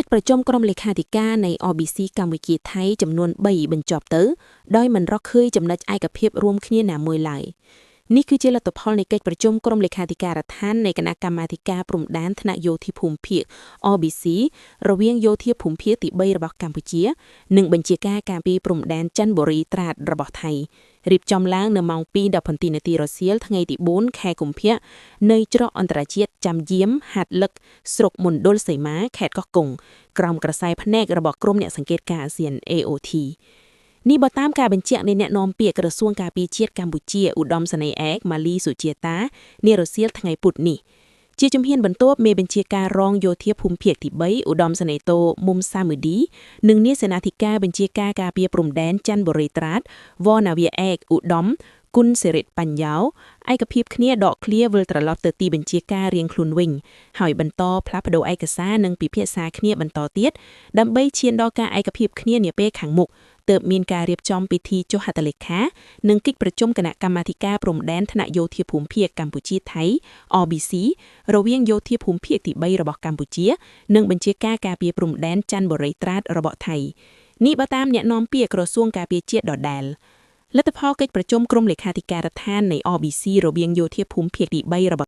កិច្ចប្រជុំក្រុមលេខាធិការនៃ OBC កម្ពុជាថៃចំនួន3បញ្ចប់ទៅដោយមិនរកឃើញចំណុចឯកភាពរួមគ្នាណាមួយឡើយនេះគឺជាលទ្ធផលនៃកិច្ចប្រជុំក្រុមលេខាធិការដ្ឋាននៃគណៈកម្មាធិការព្រំដែនថ្នាក់យោធាភូមិភាគ OBC រវាងយោធាភូមិភាគទី3របស់កម្ពុជានិងបញ្ជាការការពីព្រំដែនច័ន្ទបុរីត្រាតរបស់ថៃរៀបចំឡើងនៅម៉ោង 2:17 នាទីរសៀលថ្ងៃទី4ខែកុម្ភៈនៅច្រកអន្តរជាតិចាំយាមហាត់លឹកស្រុកមណ្ឌលសីមាខេត្តកោះកុងក្រោមក្រសែភ្នែករបស់ក្រុមអ្នកសង្កេតការណ៍អាស៊ាន AOT នេះបើតាមការបញ្ជាក់នៃអ្នកនាំពាក្យក្រសួងការពារជាតិកម្ពុជាឧត្តមសេនីយ៍ឯកម៉ាលីសុជាតានារសៀលថ្ងៃពុធនេះជាជំហានបន្ទាប់មេបញ្ជាការរងយោធាភូមិភាគទី3ឧត្តមសេនីយ៍តូមុំសាមឺឌីនិងនាយសេនាធិការបញ្ជាការការពារព្រំដែនច័ន្ទបុរីត្រាតវនាវាឯកឧត្តមគុណសិរិទ្ធបញ្ញោឯកភាពគ្នាដកឃ្លាវិលត្រឡប់ទៅទីបញ្ជាការរៀងខ្លួនវិញហើយបន្តផ្លាស់ប្តូរឯកសារនិងពិភាក្សាគ្នាបន្តទៀតដើម្បីឈានដល់ការឯកភាពគ្នានាពេលខាងមុខទើបមានការរៀបចំពិធីចុះហត្ថលេខានិងកិច្ចប្រជុំគណៈកម្មាធិការព្រំដែនថ្នាក់យោធាភូមិភាគកម្ពុជាថៃ OBC រវាងយោធាភូមិភាគទី3របស់កម្ពុជានិងបញ្ជាការការពារព្រំដែនច័ន្ទបុរីត្រាតរបស់ថៃនេះបើតាមអ្នកនាំពាក្យក្រសួងការពារជាតិដដែលលទ្ធផលកិច្ចប្រជុំក្រុមលេខាធិការដ្ឋាននៃ OBC រវាងយោធាភូមិភាគទី3របស់